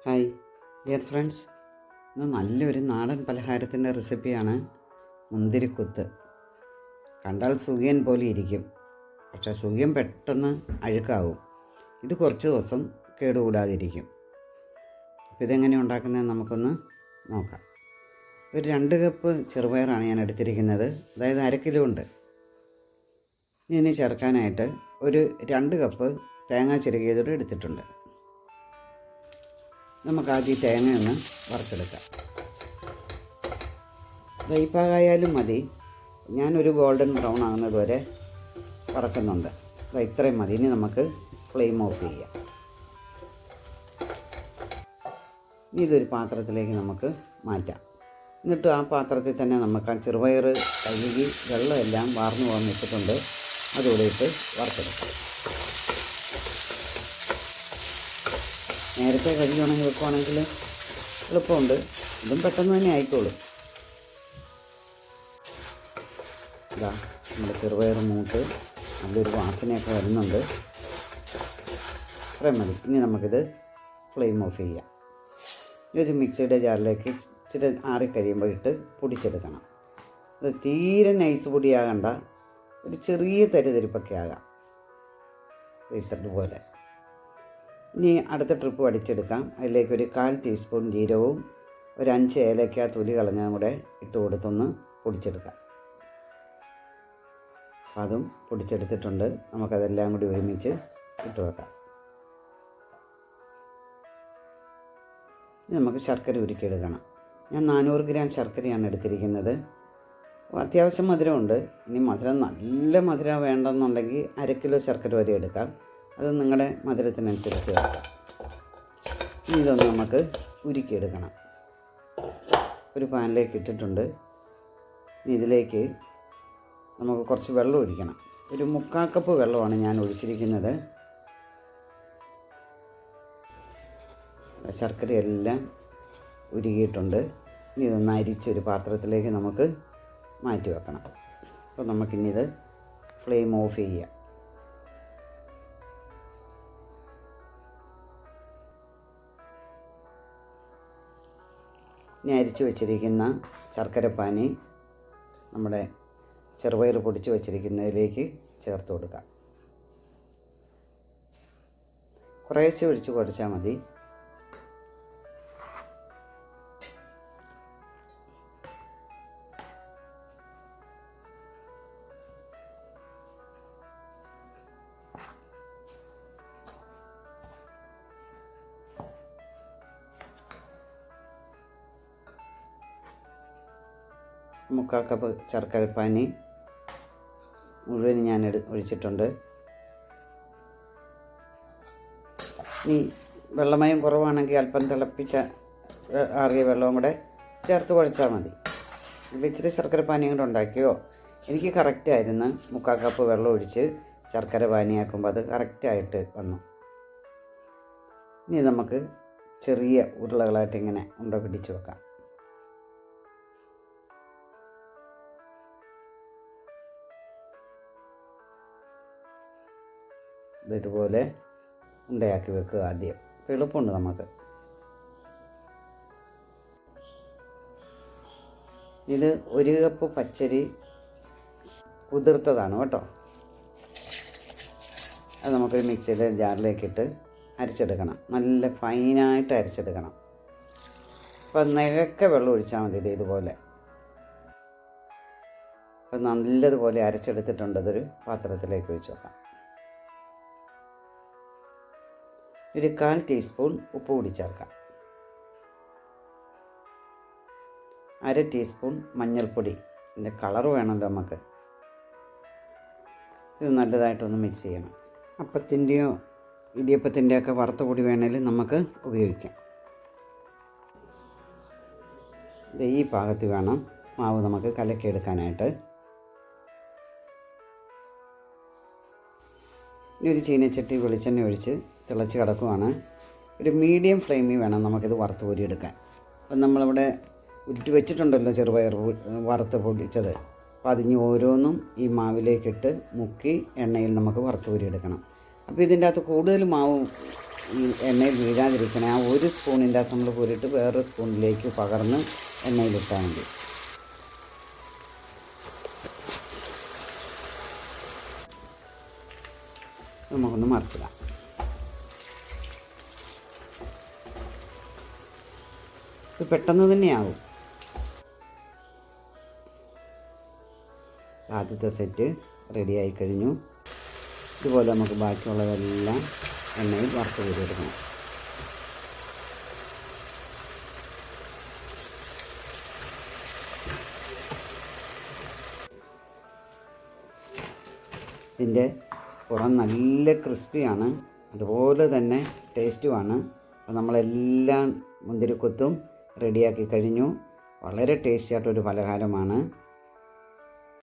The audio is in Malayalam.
ഹായ് ഡിയർ ഫ്രണ്ട്സ്, ഇന്ന് നല്ലൊരു നാടൻ പലഹാരത്തിൻ്റെ റെസിപ്പിയാണ് മുന്തിരിക്കുത്ത്. കണ്ടാൽ സുഖിയൻ പോലെ ഇരിക്കും, പക്ഷേ സുഖിയൻ പെട്ടെന്ന് അഴുക്കാവും. ഇത് കുറച്ച് ദിവസം കേടുകൂടാതിരിക്കും. അപ്പോൾ ഇതെങ്ങനെ ഉണ്ടാക്കുന്നതെന്ന് നമുക്കൊന്ന് നോക്കാം. ഒരു 2 കപ്പ് ചെറുപയറാണ് ഞാൻ എടുത്തിരിക്കുന്നത്, അതായത് 1/2 കിലോ ഉണ്ട്. ഇതിന് ചേർക്കാനായിട്ട് ഒരു 2 കപ്പ് തേങ്ങ ചിരകിയതോടെ എടുത്തിട്ടുണ്ട്. നമുക്കാദ്യം തേങ്ങയൊന്ന് വറുത്തെടുക്കാം. ദൈപ്പാകായാലും മതി, ഞാനൊരു ഗോൾഡൻ ബ്രൗൺ ആകുന്നത് വരെ വറക്കുന്നുണ്ട്. ഇത്രയും മതി. ഇനി നമുക്ക് ഫ്ലെയിം ഓഫ് ചെയ്യാം. ഇതൊരു പാത്രത്തിലേക്ക് നമുക്ക് മാറ്റാം. എന്നിട്ട് ആ പാത്രത്തിൽ തന്നെ നമുക്ക് ആ ചെറുപയർ കഴുകി വെള്ളമെല്ലാം വാർന്നു പോകാൻ വെച്ചിട്ടുണ്ട്, അതുകൂടെ ഇട്ട് വറുത്തെടുക്കാം. നേരത്തെ കഴുകി വെക്കുവാണെങ്കിൽ എളുപ്പമുണ്ട്, ഇതും പെട്ടെന്ന് തന്നെ ആയിക്കോളും. ഇതാ നമ്മുടെ ചെറുപയർ മൂത്ത് നല്ലൊരു വാസനയൊക്കെ വരുന്നുണ്ട്. അത്രയും മതി. ഇനി നമുക്കിത് ഫ്ലെയിം ഓഫ് ചെയ്യാം. ഒരു മിക്സിയുടെ ജാറിലേക്ക് ഇച്ചിരി ആറിക്കഴിയുമ്പോൾ ഇട്ട് പൊടിച്ചെടുക്കണം. ഇത് തീരെ നൈസ് പൊടിയാകണ്ട, ഒരു ചെറിയ തരിതരിപ്പൊക്കെ ആകാം, ഇതുപോലെ. ഇനി അടുത്ത ട്രിപ്പ് അടിച്ചെടുക്കാം. അതിലേക്കൊരു 1/4 ടീസ്പൂൺ ജീരകവും ഒരു 5 ഏലക്ക തൊലി കളഞ്ഞതും കൂടെ ഇട്ട് കൊടുത്തൊന്ന് പൊടിച്ചെടുക്കാം. അപ്പം അതും പൊടിച്ചെടുത്തിട്ടുണ്ട്. നമുക്കതെല്ലാം കൂടി ഒരുമിച്ച് ഇട്ട് വെക്കാം. ഇനി നമുക്ക് ശർക്കര ഉരുക്കിയെടുക്കണം. ഞാൻ 400 ഗ്രാം ശർക്കരയാണ് എടുത്തിരിക്കുന്നത്. അത്യാവശ്യം മധുരമുണ്ട്. ഇനി മധുരം നല്ല മധുരം വേണ്ടെന്നുണ്ടെങ്കിൽ 1/2 കിലോ ശർക്കര വരെ എടുക്കാം. അത് നിങ്ങളുടെ മധുരത്തിനനുസരിച്ച് വെക്കാം. ഇതൊന്ന് നമുക്ക് ഉരുക്കിയെടുക്കണം. ഒരു പാനിലേക്ക് ഇട്ടിട്ടുണ്ട്. ഇതിലേക്ക് നമുക്ക് കുറച്ച് വെള്ളം ഒഴിക്കണം. ഒരു 3/4 കപ്പ് വെള്ളമാണ് ഞാൻ ഒഴിച്ചിരിക്കുന്നത്. ശർക്കരയെല്ലാം ഉരുകിയിട്ടുണ്ട്. ഇനി ഇതൊന്ന് അരിച്ചൊരു പാത്രത്തിലേക്ക് നമുക്ക് മാറ്റി വെക്കണം. അപ്പോൾ നമുക്കിനിത് ഫ്ലെയിം ഓഫ് ചെയ്യാം. ഇനി അരിച്ച് വെച്ചിരിക്കുന്ന ശർക്കരപ്പാനി നമ്മുടെ ചെറുപയർ പൊടിച്ച് വെച്ചിരിക്കുന്നതിലേക്ക് ചേർത്ത് കൊടുക്കാം. കുറേശ്ശെ ഒഴിച്ച് കുഴച്ചാൽ മതി. മുക്കാൽ കപ്പ് ശർക്കരപ്പാനി മുഴുവൻ ഞാൻ ഒഴിച്ചിട്ടുണ്ട്. ഇനി വെള്ളമയം കുറവാണെങ്കിൽ അല്പം തിളപ്പിച്ച ആറിയ വെള്ളവും കൂടെ ചേർത്ത് കുഴച്ചാൽ മതി. ഇപ്പോൾ ഇച്ചിരി ശർക്കരപ്പാനിയും കൂടെ ഉണ്ടാക്കിയോ. എനിക്ക് കറക്റ്റായിരുന്നു. മുക്കാൽ കപ്പ് വെള്ളം ഒഴിച്ച് ശർക്കര പാനിയാക്കുമ്പോൾ അത് കറക്റ്റായിട്ട് വന്നു. ഇനി നമുക്ക് ചെറിയ ഉരുളകളായിട്ട് ഇങ്ങനെ ഉണ്ട പിടിച്ച് വെക്കാം. ഇതുപോലെ ഉണ്ടയാക്കി വെക്കുക ആദ്യം. എളുപ്പമുണ്ട് നമുക്ക്. ഇത് 1 കപ്പ് പച്ചരി കുതിർത്തതാണ് കേട്ടോ. അത് നമുക്കൊരു മിക്സിയുടെ ജാറിലേക്കിട്ട് അരച്ചെടുക്കണം. നല്ല ഫൈനായിട്ട് അരച്ചെടുക്കണം. അപ്പം നിഴക്കെ വെള്ളം ഒഴിച്ചാൽ മതി. ഇതുപോലെ അപ്പം നല്ലതുപോലെ അരച്ചെടുത്തിട്ടുണ്ട്. അതൊരു പാത്രത്തിലേക്ക് ഒഴിച്ച് വെക്കാം. ഒരു 1/4 ടീസ്പൂൺ ഉപ്പ് കൂടി ചേർക്കാം. 1/2 ടീസ്പൂൺ മഞ്ഞൾപ്പൊടി. ഇതിൻ്റെ കളർ വേണമല്ലോ നമുക്ക്. ഇത് നല്ലതായിട്ടൊന്ന് മിക്സ് ചെയ്യണം. അപ്പത്തിൻ്റെയോ ഇടിയപ്പത്തിൻ്റെയോ ഒക്കെ വറുത്ത പൊടി വേണമെങ്കിൽ നമുക്ക് ഉപയോഗിക്കാം. ഇത് ഈ പാകത്തിൽ വേണം മാവ് നമുക്ക് കലക്കിയെടുക്കാനായിട്ട്. ഇനി ഒരു ചീനച്ചട്ടി വെളിച്ചെണ്ണ ഒഴിച്ച് തിളച്ച് കിടക്കുവാണ്. ഒരു മീഡിയം ഫ്ലെയിമിൽ വേണം നമുക്കിത് വറുത്ത് കോരിയെടുക്കാൻ. അപ്പം നമ്മളിവിടെ ഉരുട്ടി വെച്ചിട്ടുണ്ടല്ലോ ചെറുപയർ വറുത്ത് പൊടിച്ചത്. അപ്പോൾ അതിന് ഓരോന്നും ഈ മാവിലേക്കിട്ട് മുക്കി എണ്ണയിൽ നമുക്ക് വറുത്ത് കോരിയെടുക്കണം. അപ്പോൾ ഇതിൻ്റെ അകത്ത് കൂടുതൽ മാവ് ഈ എണ്ണയിൽ വീഴാതിരിക്കണേ. ആ ഒരു സ്പൂണിൻ്റെ അകത്ത് നമ്മൾ കോരിയിട്ട് വേറൊരു സ്പൂണിലേക്ക് പകർന്ന് എണ്ണയിലിട്ടാൽ മതി. നമുക്കൊന്ന് മറിച്ചിടാം. ഇത് പെട്ടെന്ന് തന്നെയാവും. ആദ്യത്തെ സെറ്റ് റെഡിയായി കഴിഞ്ഞു. ഇതുപോലെ നമുക്ക് ബാക്കിയുള്ളതെല്ലാം എണ്ണയിൽ വറുത്ത് കോരിയെടുക്കണം. ഇതിൻ്റെ പുറം നല്ല ക്രിസ്പിയാണ്, അതുപോലെ തന്നെ ടേസ്റ്റുമാണ്. അപ്പോൾ നമ്മളെല്ലാം മുന്തിരിക്കൊത്തും റെഡിയാക്കി കഴിഞ്ഞു. വളരെ ടേസ്റ്റി ആയിട്ടൊരു പലഹാരമാണ്.